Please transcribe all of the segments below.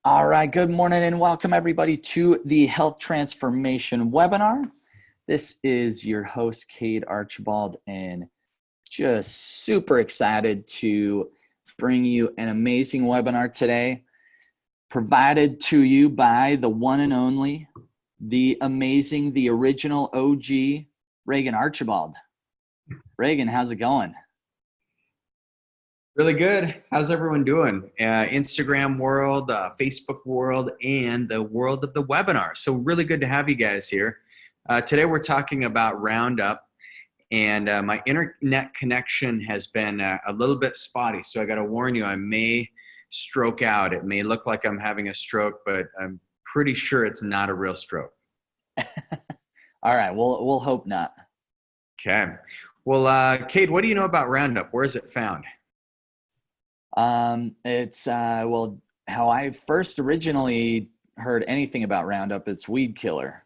All right, good morning and welcome everybody to the Health Transformation webinar. This is your host, Cade Archibald, and just super excited to bring you an amazing webinar today, provided to you by the one and only, the amazing, the original OG, Regan Archibald. Regan, how's it going? Really good. How's everyone doing? Instagram world, Facebook world, and the world of the webinar. So really good to have you guys here. Today we're talking about Roundup, and my internet connection has been a little bit spotty. So I got to warn you, I may stroke out. It may look like I'm having a stroke, but I'm pretty sure it's not a real stroke. All right, we'll hope not. Okay. Well, Cade, what do you know about Roundup? Where is it found? It's how I first originally heard anything about Roundup, it's weed killer.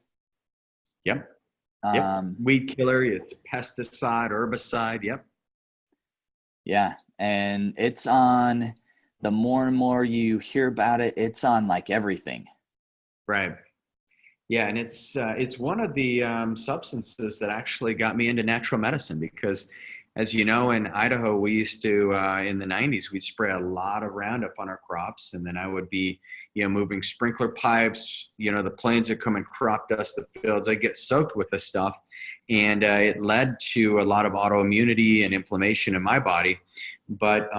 Yep. Weed killer, it's pesticide, herbicide. Yep. Yeah. And it's on, the more and more you hear about it, it's on like everything. Right. Yeah. And it's one of the substances that actually got me into natural medicine because, as you know, in Idaho, we used to, in the 90s, we'd spray a lot of Roundup on our crops. And then I would be, moving sprinkler pipes, the planes that come and crop dust the fields. I get soaked with this stuff. And it led to a lot of autoimmunity and inflammation in my body. But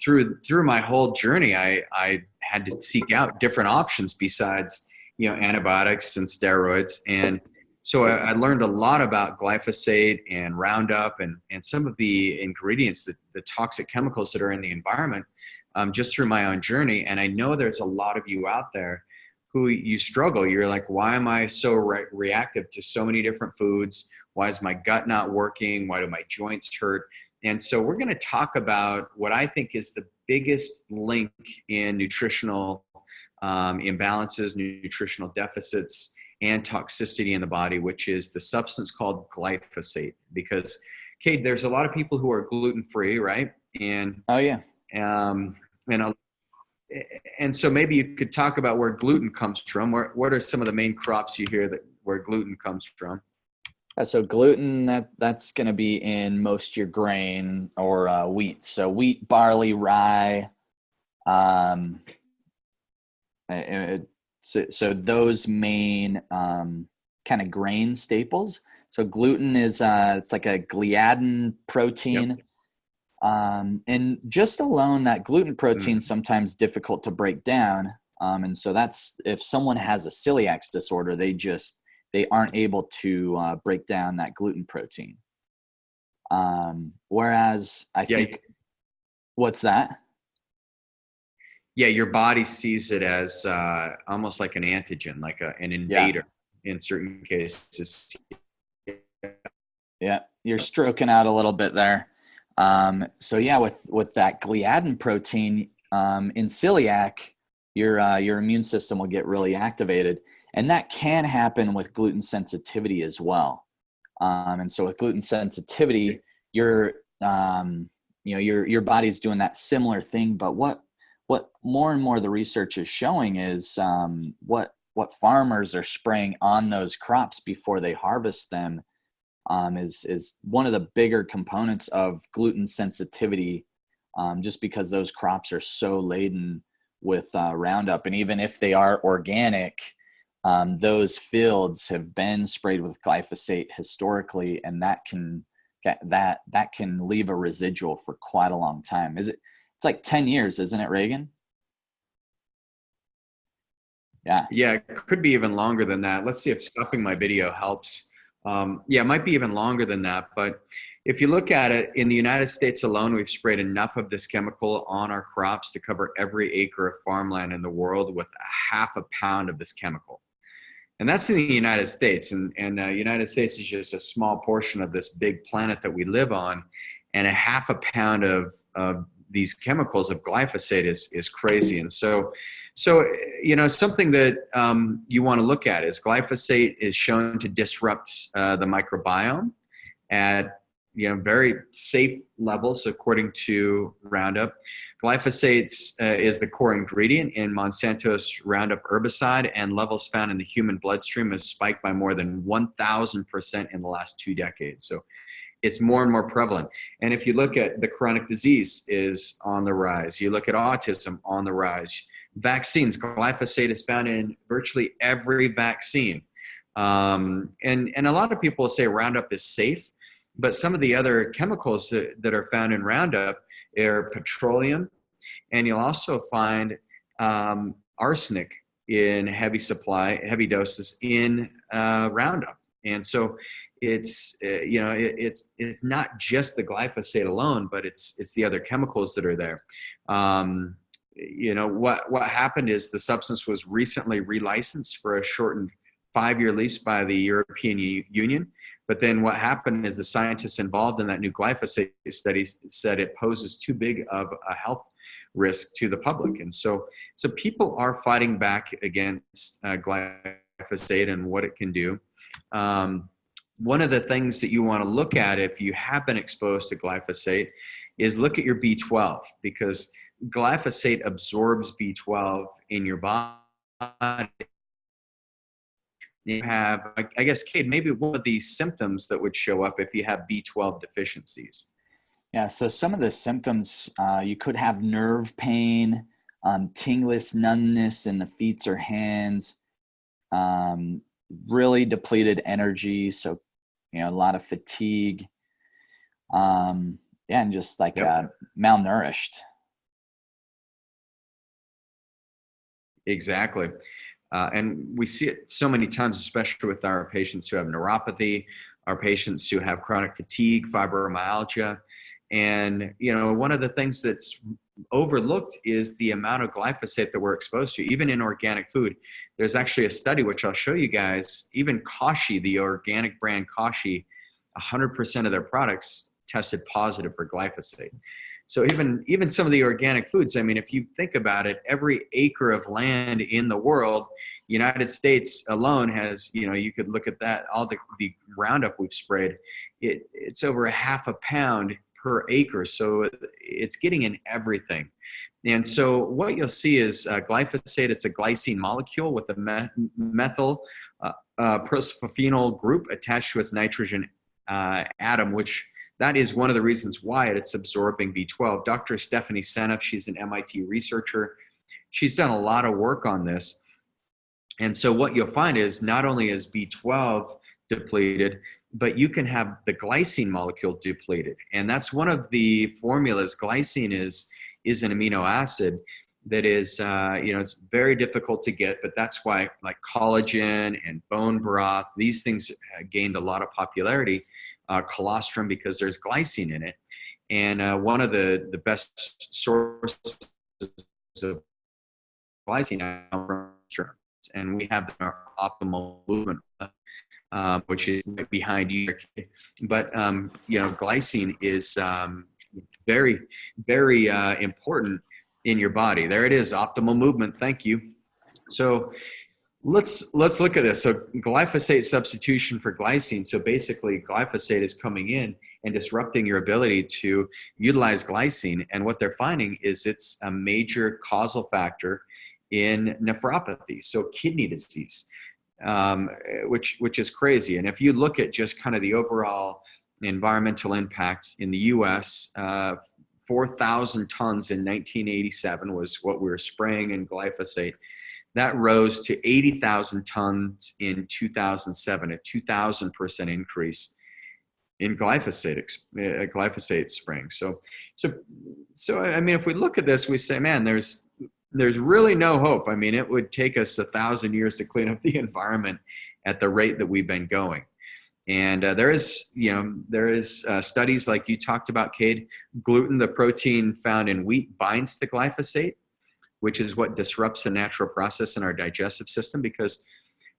through my whole journey, I had to seek out different options besides, antibiotics and steroids. And so I learned a lot about glyphosate and Roundup and some of the ingredients, the toxic chemicals that are in the environment, just through my own journey. And I know there's a lot of you out there who you struggle. You're like, why am I so reactive to so many different foods? Why is my gut not working? Why do my joints hurt? And so we're going to talk about what I think is the biggest link in nutritional imbalances, nutritional deficits, and toxicity in the body, which is the substance called glyphosate. Because, Cade, there's a lot of people who are gluten-free, right? And oh yeah, and so maybe you could talk about where gluten comes from. What are some of the main crops you hear where gluten comes from? So gluten, that's going to be in most your grain or wheat. So wheat, barley, rye. So those main kind of grain staples. So gluten is it's like a gliadin protein. Yep. And just alone that gluten protein is sometimes difficult to break down. And so that's, if someone has a celiac disorder, they aren't able to break down that gluten protein. Whereas I think, what's that? Yeah, your body sees it as almost like an antigen, like an invader in certain cases. Yeah, you're stroking out a little bit there. So yeah, with that gliadin protein in celiac, your immune system will get really activated, and that can happen with gluten sensitivity as well. And so with gluten sensitivity, your body's doing that similar thing. But what more and more the research is showing is what farmers are spraying on those crops before they harvest them is one of the bigger components of gluten sensitivity, just because those crops are so laden with Roundup. And even if they are organic, those fields have been sprayed with glyphosate historically, and that can leave a residual for quite a long time. It's like 10 years, isn't it, Regan? Yeah, it could be even longer than that. Let's see if stopping my video helps. It might be even longer than that. But if you look at it, in the United States alone, we've sprayed enough of this chemical on our crops to cover every acre of farmland in the world with a half a pound of this chemical. And that's in the United States. And the United States is just a small portion of this big planet that we live on. And a half a pound of these chemicals of glyphosate is crazy. And so something that you want to look at is glyphosate is shown to disrupt the microbiome at very safe levels according to Roundup. Glyphosate is the core ingredient in Monsanto's Roundup herbicide, and levels found in the human bloodstream have spiked by more than 1,000% in the last 2 decades. So it's more and more prevalent. And if you look at the chronic disease is on the rise, you look at autism on the rise, vaccines, glyphosate is found in virtually every vaccine. And a lot of people say Roundup is safe, but some of the other chemicals that are found in Roundup are petroleum, and you'll also find arsenic in heavy doses in Roundup. And so it's it's not just the glyphosate alone, but it's the other chemicals that are there. What happened is the substance was recently relicensed for a shortened 5-year lease by the European Union. But then what happened is the scientists involved in that new glyphosate study said it poses too big of a health risk to the public. And so people are fighting back against glyphosate and what it can do. One of the things that you want to look at if you have been exposed to glyphosate is look at your B12, because glyphosate absorbs B12 in your body. You have, I guess, Cade, maybe one of the symptoms that would show up if you have B12 deficiencies. Yeah, so some of the symptoms, you could have nerve pain, tingless numbness in the feet or hands, really depleted energy, so a lot of fatigue, and just like malnourished. Exactly. And we see it so many times, especially with our patients who have neuropathy, our patients who have chronic fatigue, fibromyalgia. And, one of the things that's overlooked is the amount of glyphosate that we're exposed to, even in organic food. There's actually a study, which I'll show you guys, even Kashi, the organic brand Kashi, 100% of their products tested positive for glyphosate. So even some of the organic foods, if you think about it, every acre of land in the world, United States alone has, you could look at that, all the Roundup we've sprayed, it's over 0.5 pound per acre. So it's getting in everything. And so what you'll see is glyphosate, it's a glycine molecule with a methyl prosphenol group attached to its nitrogen atom, which that is one of the reasons why it's absorbing B12. Dr. Stephanie Seneff, she's an MIT researcher. She's done a lot of work on this. And so what you'll find is not only is B12 depleted, but you can have the glycine molecule depleted. And that's one of the formulas. Glycine is an amino acid that is, it's very difficult to get, but that's why like collagen and bone broth, these things gained a lot of popularity. Colostrum, because there's glycine in it. And one of the best sources of glycine are from germs. And we have our optimal movement, which is behind you. But, glycine is very, very important in your body. There it is, optimal movement. Thank you. So let's look at this. So glyphosate substitution for glycine. So basically glyphosate is coming in and disrupting your ability to utilize glycine. And what they're finding is it's a major causal factor in nephropathy, so kidney disease, which is crazy. And if you look at just kind of the overall environmental impact in the U.S., 4,000 tons in 1987 was what we were spraying in glyphosate. That rose to 80,000 tons in 2007, a 2,000% increase in glyphosate spraying. So if we look at this, we say, man, there's really no hope. It would take us 1,000 years to clean up the environment at the rate that we've been going. And there is studies like you talked about, Cade. Gluten, the protein found in wheat, binds to glyphosate, which is what disrupts the natural process in our digestive system. Because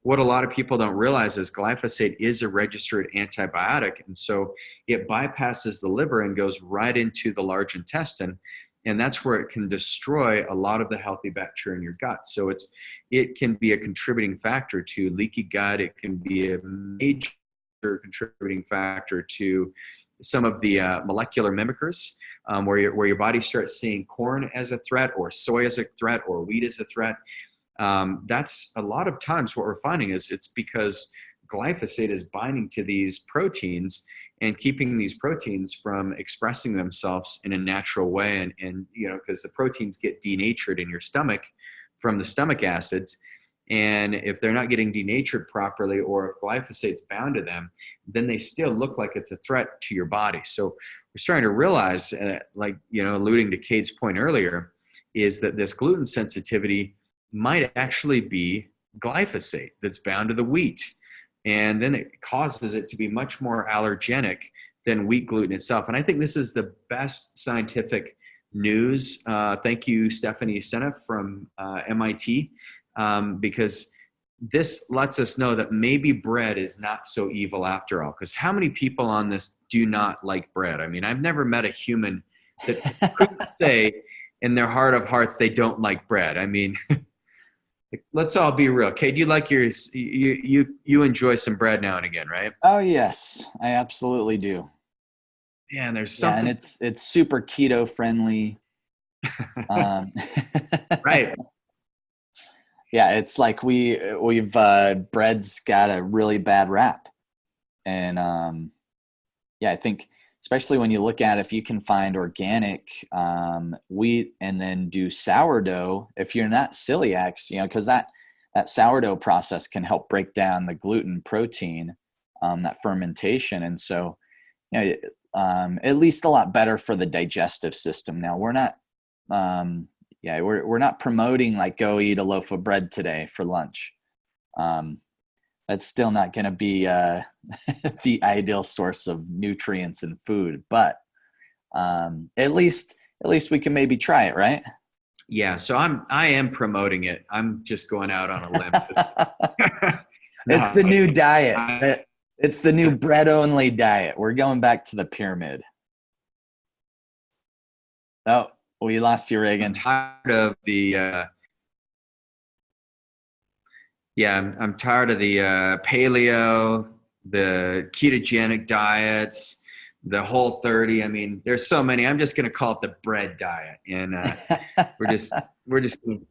what a lot of people don't realize is glyphosate is a registered antibiotic. And so it bypasses the liver and goes right into the large intestine. And that's where it can destroy a lot of the healthy bacteria in your gut. So it can be a contributing factor to leaky gut. It can be a major contributing factor to some of the molecular mimickers, where your body starts seeing corn as a threat, or soy as a threat, or wheat as a threat. That's a lot of times what we're finding is it's because glyphosate is binding to these proteins and keeping these proteins from expressing themselves in a natural way. And because the proteins get denatured in your stomach from the stomach acids. And if they're not getting denatured properly, or if glyphosate's bound to them, then they still look like it's a threat to your body. So we're starting to realize, alluding to Cade's point earlier, is that this gluten sensitivity might actually be glyphosate that's bound to the wheat. And then it causes it to be much more allergenic than wheat gluten itself. And I think this is the best scientific news. Thank you, Stephanie Seneff from MIT, because this lets us know that maybe bread is not so evil after all. Because how many people on this do not like bread? I mean, I've never met a human that couldn't say in their heart of hearts they don't like bread. I mean, let's all be real. Cade, you like you enjoy some bread now and again, right? Oh yes, I absolutely do. Yeah, and there's something, and it's super keto friendly. Right. Yeah, it's like we've bread's got a really bad rap, and I think especially when you look at if you can find organic wheat and then do sourdough, if you're not celiac, because that sourdough process can help break down the gluten protein, that fermentation, and so at least a lot better for the digestive system. Now we're not. We're not promoting like go eat a loaf of bread today for lunch. That's still not going to be the ideal source of nutrients in food, but at least we can maybe try it, right? Yeah. So I am promoting it. I'm just going out on a limb. It's the new diet. It's the new bread only diet. We're going back to the pyramid. Oh. We lost you, Regan. I'm tired of the I'm tired of the paleo, the ketogenic diets, the Whole30. I mean, there's so many. I'm just going to call it the bread diet, and we're just going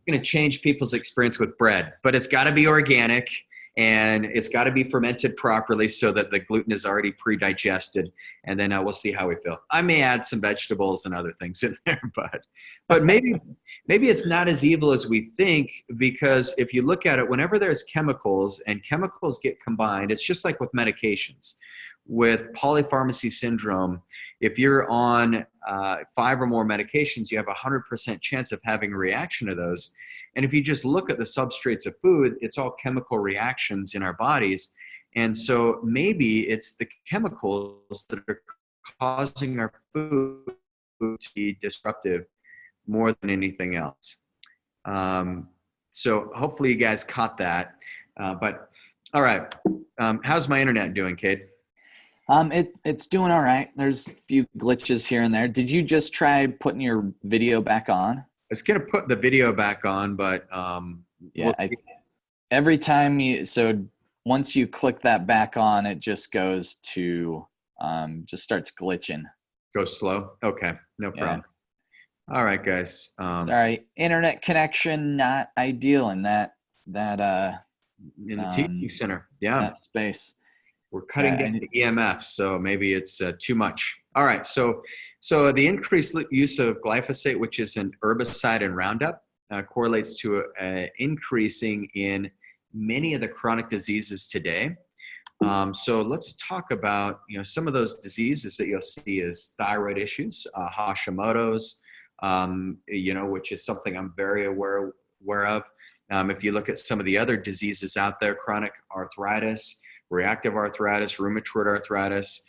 to change people's experience with bread. But it's got to be organic, and it's got to be fermented properly so that the gluten is already pre-digested, and then we'll see how we feel. I may add some vegetables and other things in there, but maybe it's not as evil as we think, because if you look at it, whenever there's chemicals and chemicals get combined, it's just like with medications. With polypharmacy syndrome, if you're on 5 or more medications, you have a 100% chance of having a reaction to those. And if you just look at the substrates of food, it's all chemical reactions in our bodies. And so maybe it's the chemicals that are causing our food to be disruptive more than anything else. So hopefully you guys caught that. But all right. How's my internet doing, Cade? It's doing all right. There's a few glitches here and there. Did you just try putting your video back on? I was going to put the video back on, but every time once you click that back on, it just goes to just starts glitching. Go slow. Okay, no problem. Yeah. All right, guys. Sorry, internet connection not ideal in that in the teaching center. Yeah, that space. We're cutting down the EMF, so maybe it's too much. All right, so the increased use of glyphosate, which is an herbicide in Roundup, correlates to increasing in many of the chronic diseases today. So let's talk about some of those diseases that you'll see as thyroid issues, Hashimoto's, which is something I'm very aware of. If you look at some of the other diseases out there, chronic arthritis, reactive arthritis, rheumatoid arthritis.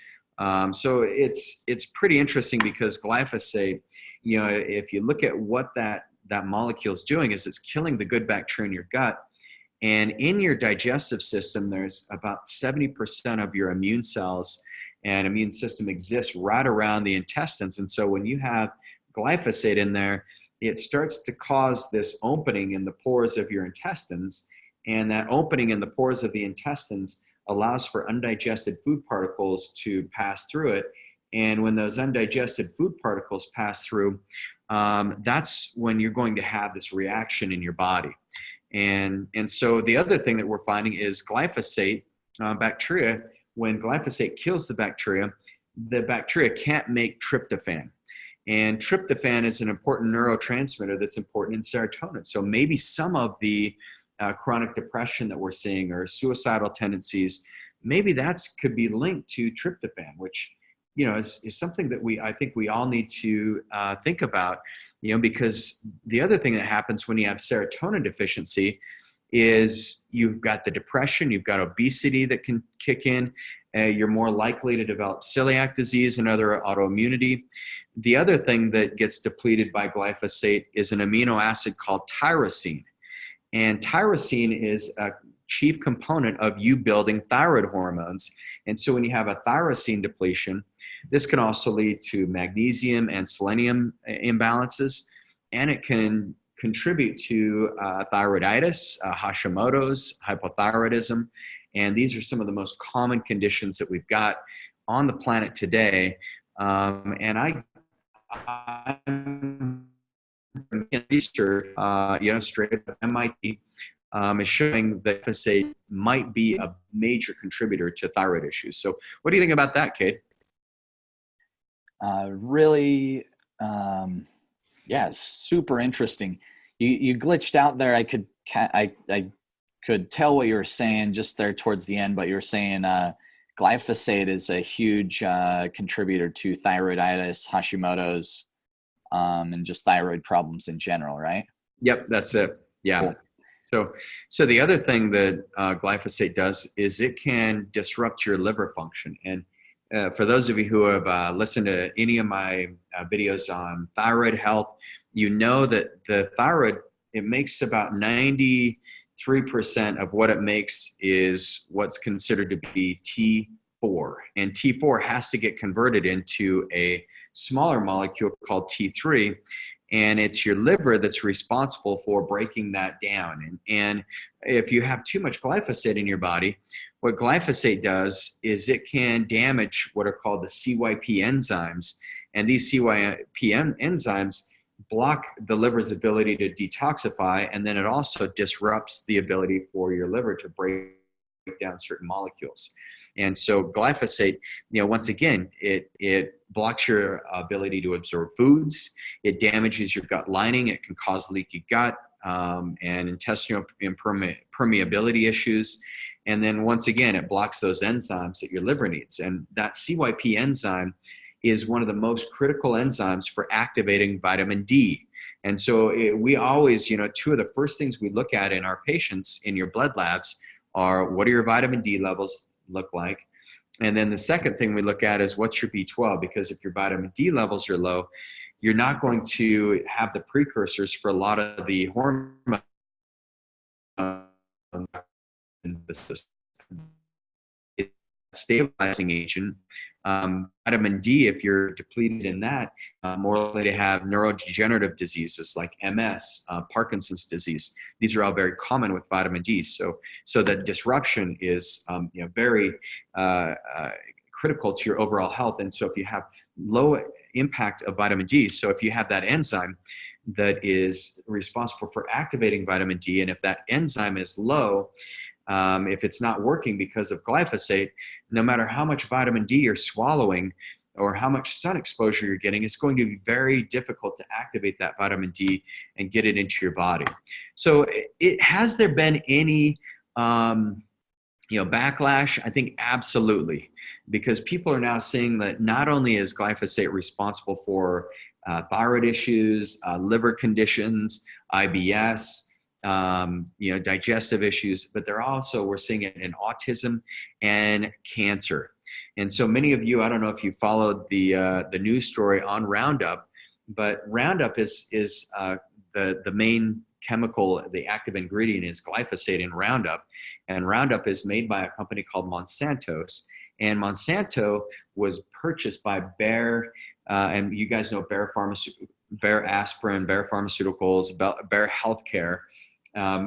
So it's pretty interesting because glyphosate, if you look at what that molecule is doing, is it's killing the good bacteria in your gut. And in your digestive system, there's about 70% of your immune cells and immune system exists right around the intestines. And so when you have glyphosate in there, it starts to cause this opening in the pores of your intestines. And that opening in the pores of the intestines allows for undigested food particles to pass through it And when those undigested food particles pass through, that's when you're going to have this reaction in your body. And so the other thing that we're finding is glyphosate bacteria. When glyphosate kills the bacteria can't make tryptophan. And tryptophan is an important neurotransmitter that's important in serotonin. So maybe some of the chronic depression that we're seeing or suicidal tendencies, maybe that's could be linked to tryptophan, which, you know, is something that I think we all need to think about, you know, because the other thing that happens when you have serotonin deficiency is you've got the depression, you've got obesity that can kick in, you're more likely to develop celiac disease and other autoimmunity. The other thing that gets depleted by glyphosate is an amino acid called tyrosine. And tyrosine is a chief component of you building thyroid hormones. And so when you have a tyrosine depletion, this can also lead to magnesium and selenium imbalances, and it can contribute to thyroiditis, Hashimoto's, hypothyroidism. And these are some of the most common conditions that we've got on the planet today. And I'm research, straight up MIT, is showing that glyphosate might be a major contributor to thyroid issues. So what do you think about that, Cade? Really, super interesting. You glitched out there. I could tell what you were saying just there towards the end, but you were saying glyphosate is a huge contributor to thyroiditis, Hashimoto's, and just thyroid problems in general, right? Yep, that's it. Yeah. Cool. So the other thing that glyphosate does is it can disrupt your liver function. And for those of you who have listened to any of my videos on thyroid health, you know that the thyroid, it makes about 93% of what it makes is what's considered to be T4. And T4 has to get converted into a smaller molecule called T3. And it's your liver that's responsible for breaking that down. And if you have too much glyphosate in your body, what glyphosate does is it can damage what are called the CYP enzymes. And these CYP enzymes block the liver's ability to detoxify, and then it also disrupts the ability for your liver to break down certain molecules. And so glyphosate, once again, it blocks your ability to absorb foods. It damages your gut lining. It can cause leaky gut and intestinal permeability issues. And then once again, it blocks those enzymes that your liver needs. And that CYP enzyme is one of the most critical enzymes for activating vitamin D. And so we always, two of the first things we look at in our patients in your blood labs are, what are your vitamin D levels look like? And then the second thing we look at is, what's your B12? Because if your vitamin D levels are low, you're not going to have the precursors for a lot of the hormones in the system. It's a stabilizing agent. Vitamin D, if you're depleted in that, more likely to have neurodegenerative diseases like MS, Parkinson's disease. These are all very common with vitamin D. So that disruption is very critical to your overall health. And so if you have low impact of vitamin D, so if you have that enzyme that is responsible for activating vitamin D, and if that enzyme is low, if it's not working because of glyphosate, no matter how much vitamin D you're swallowing or how much sun exposure you're getting, it's going to be very difficult to activate that vitamin D and get it into your body. So has there been any backlash? I think absolutely, because people are now seeing that not only is glyphosate responsible for thyroid issues, liver conditions, IBS, digestive issues, but we're seeing it in autism and cancer. And so many of you, I don't know if you followed the news story on Roundup, but Roundup is the main chemical, the active ingredient is glyphosate in Roundup. And Roundup is made by a company called Monsanto's. And Monsanto was purchased by Bayer, and you guys know Bayer Aspirin, Bayer Pharmaceuticals, Bayer Healthcare,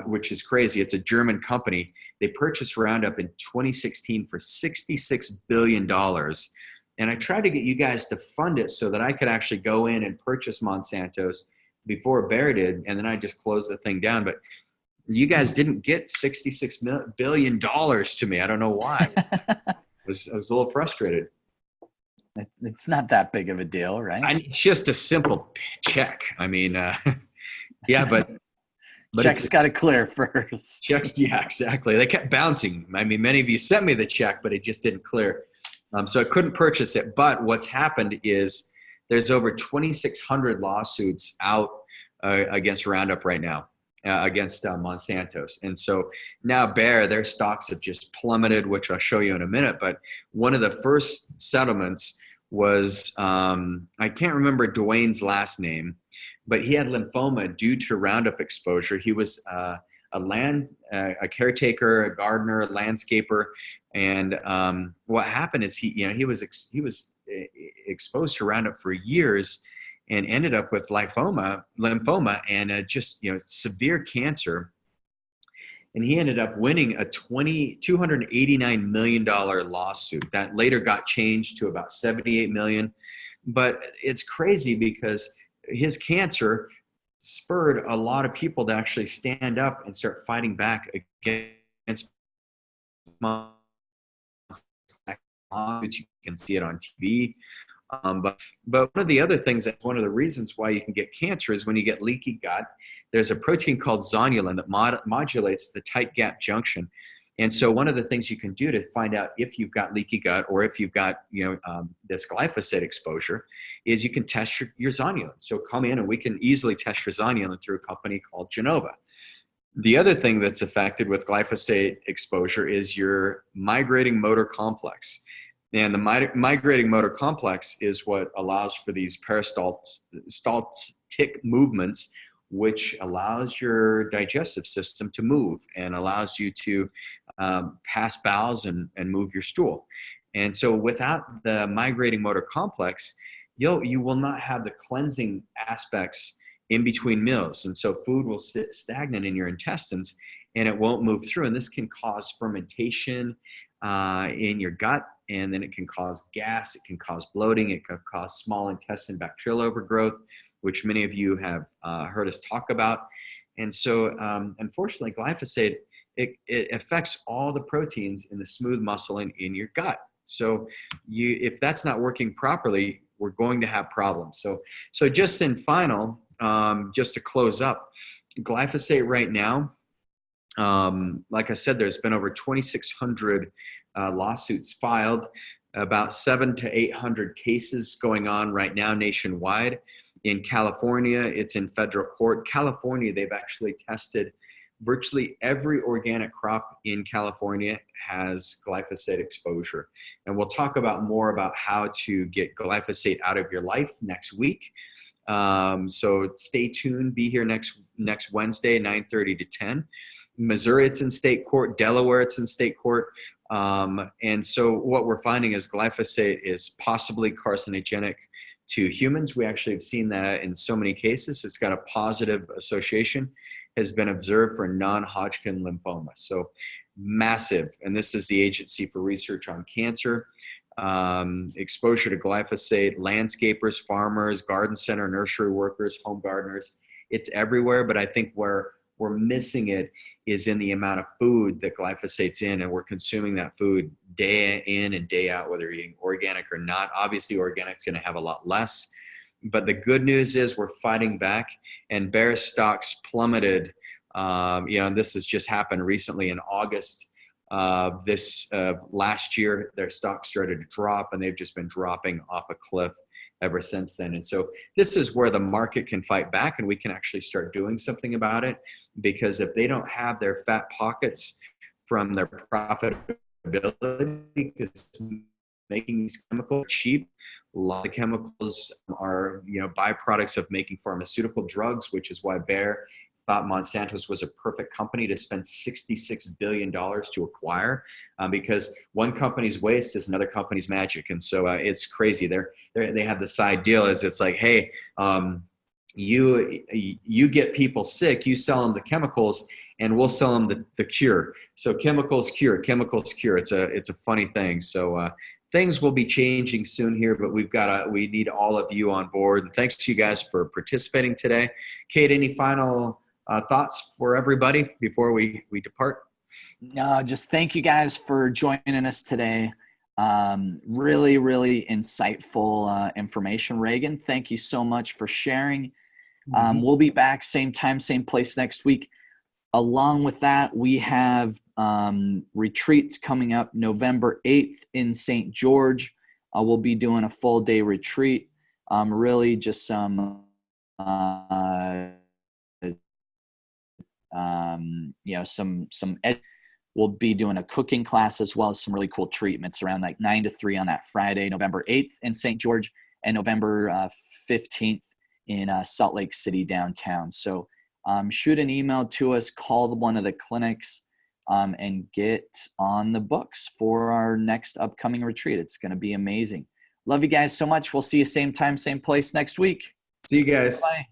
which is crazy. It's a German company. They purchased Roundup in 2016 for $66 billion. And I tried to get you guys to fund it so that I could actually go in and purchase Monsanto's before Bayer did. And then I just closed the thing down. But you guys didn't get $66 billion to me. I don't know why. I was a little frustrated. It's not that big of a deal, right? It's just a simple check. I mean, yeah, but check's got to clear first. Yeah, exactly. They kept bouncing. I mean, many of you sent me the check, but it just didn't clear. So I couldn't purchase it. But what's happened is there's over 2,600 lawsuits out against Roundup right now, against Monsanto's. And so now Bayer, their stocks have just plummeted, which I'll show you in a minute. But one of the first settlements was, I can't remember Dwayne's last name, but he had lymphoma due to Roundup exposure. He was a caretaker, a gardener, a landscaper. And what happened is he was exposed to Roundup for years and ended up with lymphoma and just severe cancer. And he ended up winning a $289 million lawsuit that later got changed to about $78 million. But it's crazy because his cancer spurred a lot of people to actually stand up and start fighting back against Monsanto. You can see it on TV. But one of the other things, that one of the reasons why you can get cancer is when you get leaky gut, there's a protein called zonulin that modulates the tight gap junction. And so one of the things you can do to find out if you've got leaky gut or if you've got this glyphosate exposure is you can test your zonulin. So come in and we can easily test your zonulin through a company called Genova. The other thing that's affected with glyphosate exposure is your migrating motor complex. And the migrating motor complex is what allows for these peristaltic movements, which allows your digestive system to move and allows you to pass bowels and move your stool. And so without the migrating motor complex, you will not have the cleansing aspects in between meals. And so food will sit stagnant in your intestines and it won't move through. And this can cause fermentation in your gut. And then it can cause gas, it can cause bloating, it can cause small intestine bacterial overgrowth, which many of you have heard us talk about. And so unfortunately, glyphosate, it affects all the proteins in the smooth muscle in your gut. So if that's not working properly, we're going to have problems. So just in final, just to close up, glyphosate right now, like I said, there's been over 2,600 lawsuits filed, about 700 to 800 cases going on right now nationwide. In California, it's in federal court. California, they've actually tested virtually every organic crop in California has glyphosate exposure. And we'll talk more about how to get glyphosate out of your life next week. So stay tuned, be here next Wednesday, 9:30 to 10. Missouri, it's in state court. Delaware, it's in state court. And so what we're finding is glyphosate is possibly carcinogenic to humans. We actually have seen that in so many cases. It's got a positive association, has been observed for non-Hodgkin lymphoma. So massive. And this is the Agency for Research on Cancer. Exposure to glyphosate, landscapers, farmers, garden center, nursery workers, home gardeners. It's everywhere, but I think where we're missing it is in the amount of food that glyphosate's in, and we're consuming that food day in and day out, whether you're eating organic or not. Obviously, organic's going to have a lot less. But the good news is we're fighting back, and Bayer stocks plummeted. And this has just happened recently in August of this last year. Their stocks started to drop, and they've just been dropping off a cliff ever since then. And so this is where the market can fight back, and we can actually start doing something about it, because if they don't have their fat pockets from their profitability, because making these chemicals cheap, a lot of chemicals are byproducts of making pharmaceutical drugs, which is why Bayer thought Monsanto's was a perfect company to spend $66 billion to acquire, because one company's waste is another company's magic. And so it's crazy. They have this ideal is it's like, hey, you get people sick, you sell them the chemicals, and we'll sell them the cure. So chemicals cure. It's a funny thing. So things will be changing soon here, but we need all of you on board. And thanks to you guys for participating today. Cade, any final thoughts for everybody before we depart? No, just thank you guys for joining us today. Really, really insightful information. Regan, thank you so much for sharing. We'll be back same time, same place next week. Along with that, we have retreats coming up November 8th in St. George. We'll be doing a full day retreat. Really just some, we'll be doing a cooking class as well as some really cool treatments around like 9 to 3 on that Friday, November 8th in St. George, and November 15th in Salt Lake City downtown. So shoot an email to us, call one of the clinics, and get on the books for our next upcoming retreat. It's going to be amazing. Love you guys so much. We'll see you same time, same place next week. See you guys. Bye.